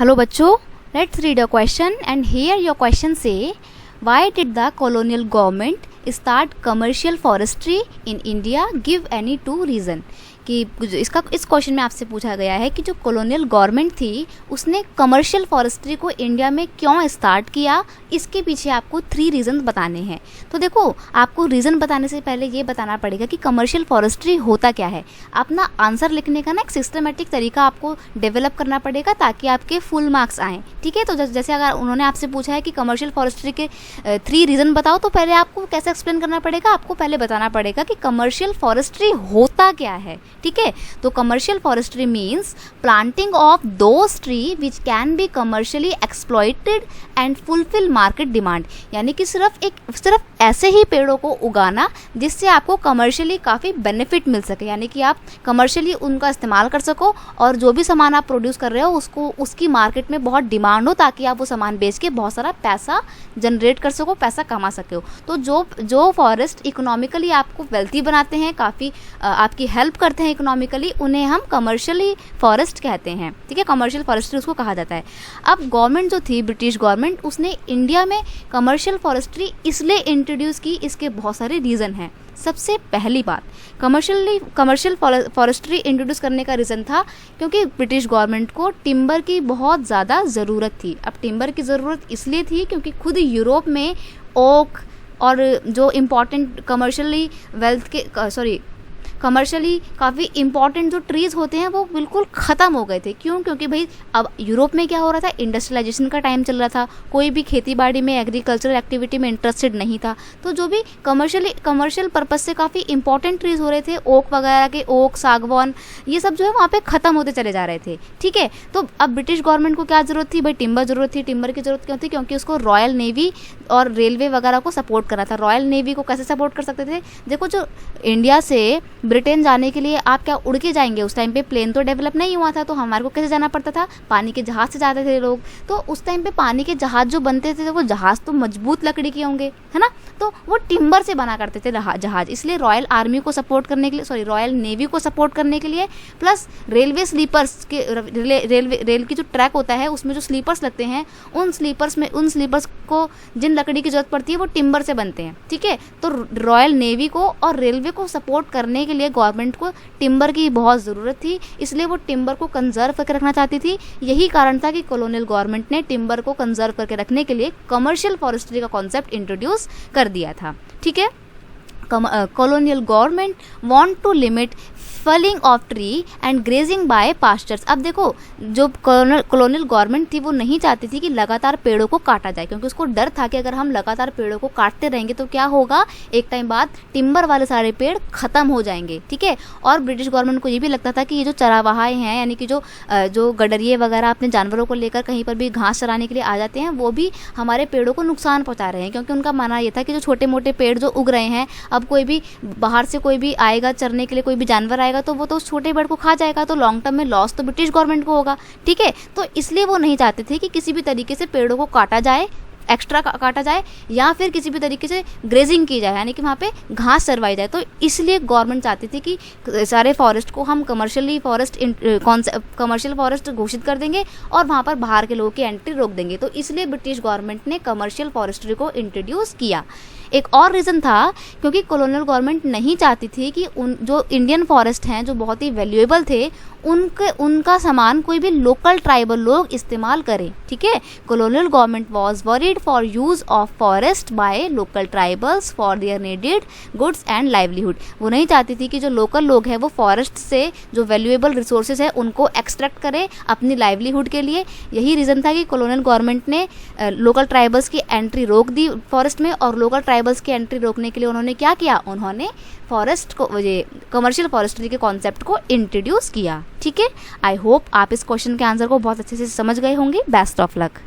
Hello बच्चों, let's read a question and here your question say, why did the colonial government start commercial forestry in India? Give any two reason. कि इस question में आपसे पूछा गया है कि जो कॉलोनियल गवर्नमेंट थी उसने कमर्शियल फॉरेस्ट्री को इंडिया में क्यों स्टार्ट किया, इसके पीछे आपको 3 रीज़न बताने हैं। तो देखो, आपको रीज़न बताने से पहले ये बताना पड़ेगा कि कमर्शियल फॉरेस्ट्री होता क्या है। अपना आंसर लिखने का ना एक सिस्टमेटिक तरीका आपको डेवलप करना पड़ेगा ताकि आपके फुल मार्क्स आएँ, ठीक है। तो जैसे अगर उन्होंने आपसे पूछा है कि कमर्शियल फॉरेस्ट्री के 3 रीज़न बताओ, तो पहले आपको कैसे एक्सप्लेन करना पड़ेगा, आपको पहले बताना पड़ेगा कि कमर्शियल फॉरेस्ट्री होता क्या है, ठीक है। तो commercial forestry means planting of those tree which can be commercially exploited and fulfil market demand, यानी कि सिर्फ ऐसे ही पेड़ों को उगाना जिससे आपको कमर्शियली काफ़ी बेनिफिट मिल सके, यानी कि आप कमर्शियली उनका इस्तेमाल कर सको और जो भी सामान आप प्रोड्यूस कर रहे हो उसकी मार्केट में बहुत डिमांड हो ताकि आप वो सामान बेच के बहुत सारा पैसा जनरेट कर सको, पैसा कमा सके हो। तो जो फॉरेस्ट इकोनॉमिकली आपको वेल्थी बनाते हैं, काफ़ी आपकी हेल्प करते हैं इकोनॉमिकली, उन्हें हम कमर्शियली फॉरेस्ट कहते हैं, ठीक है। कमर्शियल फॉरेस्ट्री उसको कहा जाता है। अब गवर्नमेंट जो थी, ब्रिटिश गवर्नमेंट, उसने इंडिया में कमर्शियल फॉरेस्ट्री इसलिए इंट्रोड्यूस की, इसके बहुत सारे रीज़न हैं। सबसे पहली बात, कमर्शियल फॉरेस्ट्री इंट्रोड्यूस करने का रीज़न था क्योंकि ब्रिटिश गवर्नमेंट को टिम्बर की बहुत ज़्यादा ज़रूरत थी। अब टिम्बर की ज़रूरत इसलिए थी क्योंकि खुद यूरोप में ओक और जो इम्पॉर्टेंट कमर्शियली काफ़ी इंपॉर्टेंट जो ट्रीज़ होते हैं वो बिल्कुल ख़त्म हो गए थे। क्यों? क्योंकि भाई अब यूरोप में क्या हो रहा था, इंडस्ट्रियलाइजेशन का टाइम चल रहा था, कोई भी खेती बाड़ी में, एग्रीकल्चरल एक्टिविटी में इंटरेस्टेड नहीं था। तो जो भी कमर्शियल पर्पज़ से काफ़ी इंपॉर्टेंट ट्रीज़ हो रहे थे, ओक वगैरह के, ओक, सागवान, ये सब जो है वहाँ पर ख़त्म होते चले जा रहे थे, ठीक है। तो अब ब्रिटिश गवर्नमेंट को क्या ज़रूरत थी भाई, टिम्बर ज़रूरत थी। टिम्बर की ज़रूरत क्यों थी? क्योंकि उसको रॉयल नेवी और रेलवे वगैरह को सपोर्ट करना था। रॉयल नेवी को कैसे सपोर्ट कर सकते थे? देखो, जो इंडिया से ब्रिटेन जाने के लिए आप क्या उड़ के जाएंगे? उस टाइम पे प्लेन तो डेवलप नहीं हुआ था, तो हमारे को कैसे जाना पड़ता था? पानी के जहाज़ से जाते थे लोग। तो उस टाइम पे पानी के जहाज़ जो बनते थे वो जहाज़ तो मजबूत लकड़ी के होंगे, है ना, तो वो टिम्बर से बना करते थे जहाज़। इसलिए रॉयल आर्मी को सपोर्ट करने के लिए, रॉयल नेवी को सपोर्ट करने के लिए, प्लस रेलवे स्लीपर्स के रेल की जो ट्रैक होता है उसमें जो स्लीपर्स लगते हैं, उन स्लीपर्स को जिन लकड़ी की जरूरत पड़ती है वो टिम्बर से बनते हैं, ठीक है। तो रॉयल नेवी को और रेलवे को सपोर्ट करने के लिए गवर्नमेंट को टिम्बर की बहुत ज़रूरत थी, इसलिए वो टिम्बर को कंजर्व करके रखना चाहती थी। यही कारण था कि कॉलोनियल गवर्नमेंट ने टिम्बर को कंजर्व करके रखने के लिए कमर्शियल फॉरेस्ट्री का कॉन्सेप्ट इंट्रोड्यूस कर दिया था, ठीक है। Colonial government want to limit felling of tree and grazing by pastures. अब देखो, जो कॉलोनियल गवर्नमेंट थी वो नहीं चाहती थी कि लगातार पेड़ों को काटा जाए, क्योंकि उसको डर था कि अगर हम लगातार पेड़ों को काटते रहेंगे तो क्या होगा, एक टाइम बाद टिम्बर वाले सारे पेड़ खत्म हो जाएंगे, ठीक है। और ब्रिटिश गवर्नमेंट को ये भी लगता था कि ये जो चरावाहाए हैं, यानी कि जो गडरिए वगैरह अपने जानवरों को लेकर कहीं पर भी घास चराने के लिए आ जाते हैं, वो भी हमारे पेड़ों को नुकसान पहुँचा रहे हैं। क्योंकि उनका मानना ये था कि जो छोटे मोटे पेड़ जो उग रहे हैं, अब कोई भी बाहर से कोई भी आएगा चरने के लिए, कोई भी जानवर आएगा तो वो तो उस छोटे पेड़ को खा जाएगा, तो लॉन्ग टर्म में लॉस तो ब्रिटिश गवर्नमेंट को होगा, ठीक है। तो इसलिए वो नहीं चाहते थे कि किसी भी तरीके से पेड़ों को काटा जाए, एक्स्ट्रा काटा जाए, या फिर किसी भी तरीके से ग्रेजिंग की जाए, यानी कि वहाँ पे घास चरवाई जाए। तो इसलिए गवर्नमेंट चाहती थी कि सारे फॉरेस्ट को हम कमर्शियल फॉरेस्ट घोषित कर देंगे और वहाँ पर बाहर के लोगों की एंट्री रोक देंगे। तो इसलिए ब्रिटिश गवर्नमेंट ने कमर्शियल फॉरेस्ट्री को इंट्रोड्यूस किया। एक और रीज़न था क्योंकि कॉलोनियल गवर्नमेंट नहीं चाहती थी कि जो इंडियन फॉरेस्ट हैं, जो बहुत ही वैल्यूएबल थे, उनका सामान कोई भी लोकल ट्राइबल लोग इस्तेमाल करें, ठीक है। Colonial government was worried for use of forest by local tribals for their needed goods and livelihood. वो नहीं चाहती थी कि जो लोकल लोग हैं वो फॉरेस्ट से जो वैल्यूएबल रिसोर्सेज है उनको एक्सट्रैक्ट करें अपनी लाइवलीहुड के लिए। यही रीज़न था कि कॉलोनियल गवर्नमेंट ने लोकल ट्राइबल्स की एंट्री रोक दी फॉरेस्ट में, और लोकल ट्राइबल्स की एंट्री रोकने के लिए उन्होंने क्या किया, उन्होंने कमर्शियल फॉरेस्ट्री के कॉन्सेप्ट को इंट्रोड्यूस किया, ठीक है। आई होप आप इस क्वेश्चन के आंसर को बहुत अच्छे से समझ गए होंगे। Best of luck.